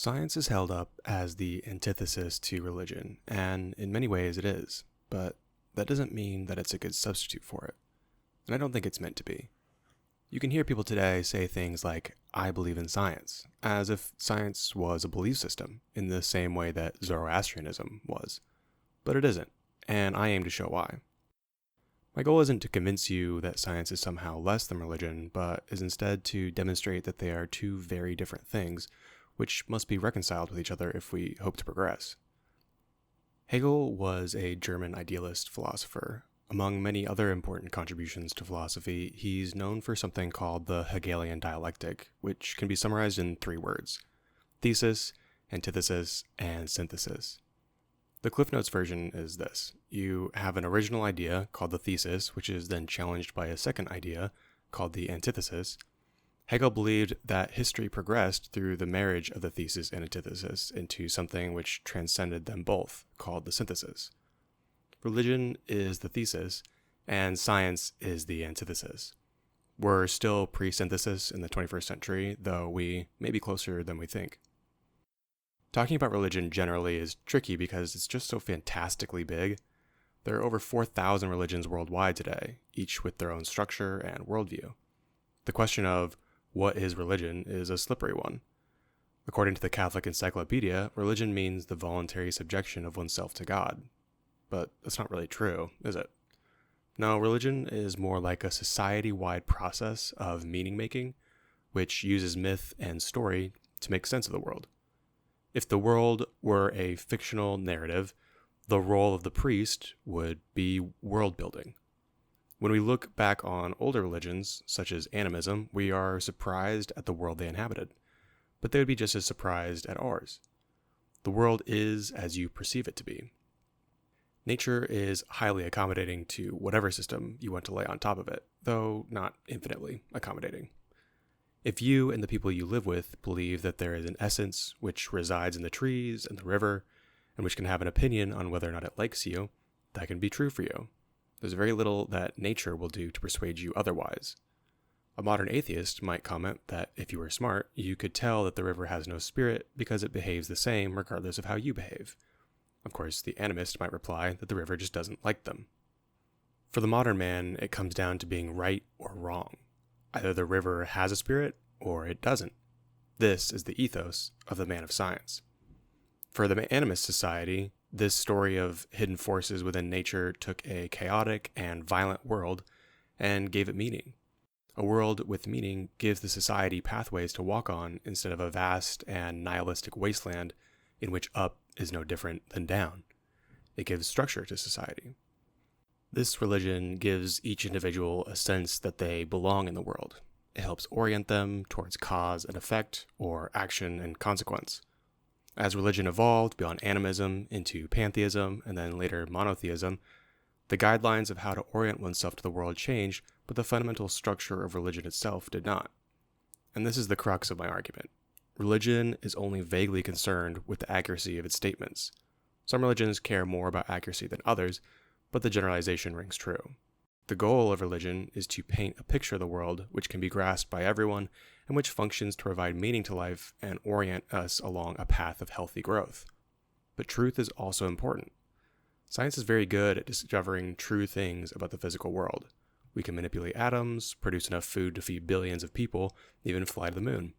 Science is held up as the antithesis to religion, and in many ways it is, but that doesn't mean that it's a good substitute for it. And I don't think it's meant to be. You can hear people today say things like, I believe in science, as if science was a belief system, in the same way that Zoroastrianism was. But it isn't, and I aim to show why. My goal isn't to convince you that science is somehow less than religion, but is instead to demonstrate that they are two very different things, which must be reconciled with each other if we hope to progress. Hegel was a German idealist philosopher. Among many other important contributions to philosophy, he's known for something called the Hegelian dialectic, which can be summarized in 3 words: thesis, antithesis, and synthesis. The Cliff Notes version is this. You have an original idea called the thesis, which is then challenged by a second idea called the antithesis. Hegel believed that history progressed through the marriage of the thesis and antithesis into something which transcended them both, called the synthesis. Religion is the thesis, and science is the antithesis. We're still pre-synthesis in the 21st century, though we may be closer than we think. Talking about religion generally is tricky because it's just so fantastically big. There are over 4,000 religions worldwide today, each with their own structure and worldview. The question of what is religion is a slippery one. According to the Catholic Encyclopedia, religion means the voluntary subjection of oneself to God. But that's not really true, is it? No, religion is more like a society-wide process of meaning-making, which uses myth and story to make sense of the world. If the world were a fictional narrative, the role of the priest would be world-building. When we look back on older religions, such as animism, we are surprised at the world they inhabited, but they would be just as surprised at ours. The world is as you perceive it to be. Nature is highly accommodating to whatever system you want to lay on top of it, though not infinitely accommodating. If you and the people you live with believe that there is an essence which resides in the trees and the river, and which can have an opinion on whether or not it likes you, that can be true for you. There's very little that nature will do to persuade you otherwise. A modern atheist might comment that if you were smart, you could tell that the river has no spirit because it behaves the same regardless of how you behave. Of course, the animist might reply that the river just doesn't like them. For the modern man, it comes down to being right or wrong. Either the river has a spirit, or it doesn't. This is the ethos of the man of science. For the animist society, this story of hidden forces within nature took a chaotic and violent world and gave it meaning. A world with meaning gives the society pathways to walk on instead of a vast and nihilistic wasteland in which up is no different than down. It gives structure to society. This religion gives each individual a sense that they belong in the world. It helps orient them towards cause and effect, or action and consequence. As religion evolved beyond animism into pantheism and then later monotheism, the guidelines of how to orient oneself to the world changed, but the fundamental structure of religion itself did not. And this is the crux of my argument. Religion is only vaguely concerned with the accuracy of its statements. Some religions care more about accuracy than others, but the generalization rings true. The goal of religion is to paint a picture of the world which can be grasped by everyone and which functions to provide meaning to life and orient us along a path of healthy growth. But truth is also important. Science is very good at discovering true things about the physical world. We can manipulate atoms, produce enough food to feed billions of people, even fly to the moon.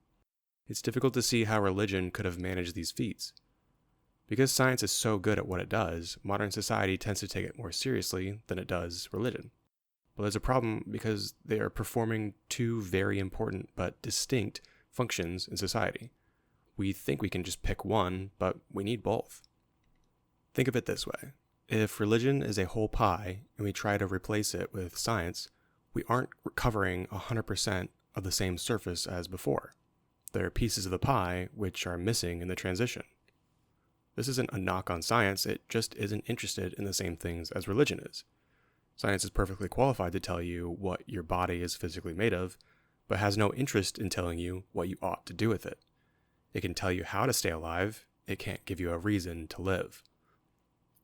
It's difficult to see how religion could have managed these feats. Because science is so good at what it does, modern society tends to take it more seriously than it does religion. But there's a problem because they are performing two very important but distinct functions in society. We think we can just pick one, but we need both. Think of it this way. If religion is a whole pie and we try to replace it with science, we aren't covering 100% of the same surface as before. There are pieces of the pie which are missing in the transition. This isn't a knock on science, it just isn't interested in the same things as religion is. Science is perfectly qualified to tell you what your body is physically made of, but has no interest in telling you what you ought to do with it. It can tell you how to stay alive, it can't give you a reason to live.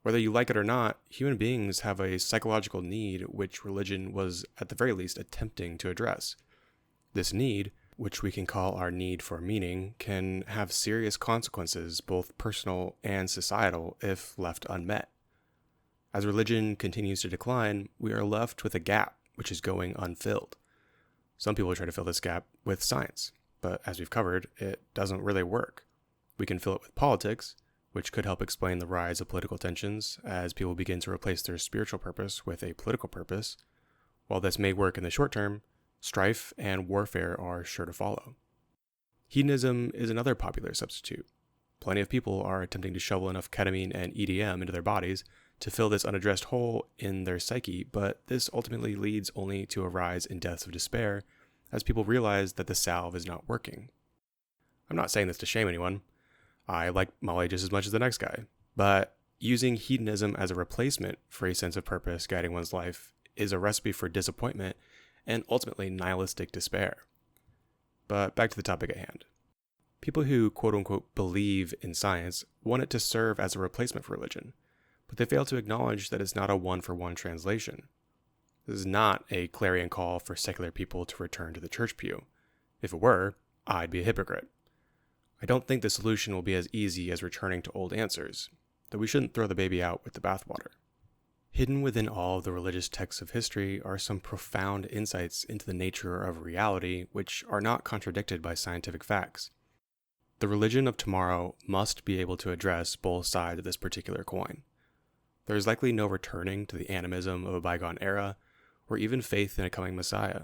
Whether you like it or not, human beings have a psychological need which religion was at the very least attempting to address. This need, which we can call our need for meaning, can have serious consequences, both personal and societal, if left unmet. As religion continues to decline, we are left with a gap which is going unfilled. Some people try to fill this gap with science, but as we've covered, it doesn't really work. We can fill it with politics, which could help explain the rise of political tensions as people begin to replace their spiritual purpose with a political purpose. While this may work in the short term, strife and warfare are sure to follow. Hedonism is another popular substitute. Plenty of people are attempting to shovel enough ketamine and EDM into their bodies to fill this unaddressed hole in their psyche, but this ultimately leads only to a rise in deaths of despair as people realize that the salve is not working. I'm not saying this to shame anyone. I like Molly just as much as the next guy, but using hedonism as a replacement for a sense of purpose guiding one's life is a recipe for disappointment and ultimately nihilistic despair. But back to the topic at hand. People who quote-unquote believe in science want it to serve as a replacement for religion, but they fail to acknowledge that it's not a one-for-one translation. This is not a clarion call for secular people to return to the church pew. If it were, I'd be a hypocrite. I don't think the solution will be as easy as returning to old answers, though we shouldn't throw the baby out with the bathwater. Hidden within all of the religious texts of history are some profound insights into the nature of reality which are not contradicted by scientific facts. The religion of tomorrow must be able to address both sides of this particular coin. There is likely no returning to the animism of a bygone era, or even faith in a coming Messiah.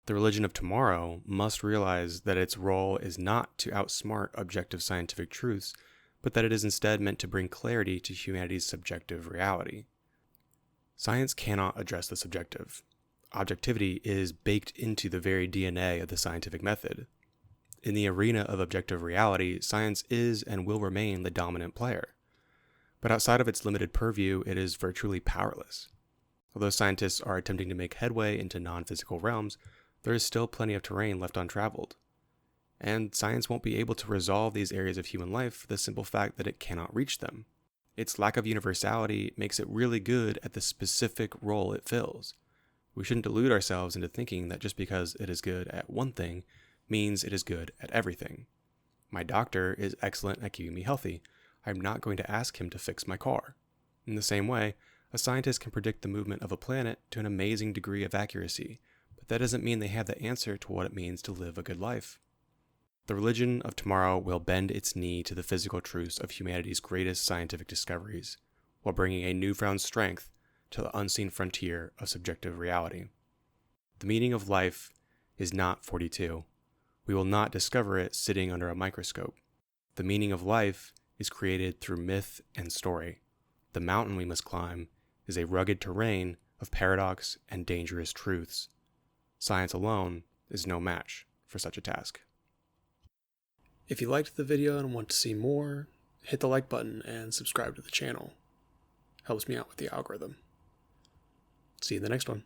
The religion of tomorrow must realize that its role is not to outsmart objective scientific truths, but that it is instead meant to bring clarity to humanity's subjective reality. Science cannot address the subjective. Objectivity is baked into the very DNA of the scientific method. In the arena of objective reality, science is and will remain the dominant player. But outside of its limited purview, it is virtually powerless. Although scientists are attempting to make headway into non-physical realms, there is still plenty of terrain left untraveled. And science won't be able to resolve these areas of human life for the simple fact that it cannot reach them. Its lack of universality makes it really good at the specific role it fills. We shouldn't delude ourselves into thinking that just because it is good at one thing means it is good at everything. My doctor is excellent at keeping me healthy. I'm not going to ask him to fix my car. In the same way, a scientist can predict the movement of a planet to an amazing degree of accuracy, but that doesn't mean they have the answer to what it means to live a good life. The religion of tomorrow will bend its knee to the physical truths of humanity's greatest scientific discoveries, while bringing a newfound strength to the unseen frontier of subjective reality. The meaning of life is not 42. We will not discover it sitting under a microscope. The meaning of life is created through myth and story. The mountain we must climb is a rugged terrain of paradox and dangerous truths. Science alone is no match for such a task. If you liked the video and want to see more, hit the like button and subscribe to the channel. Helps me out with the algorithm. See you in the next one.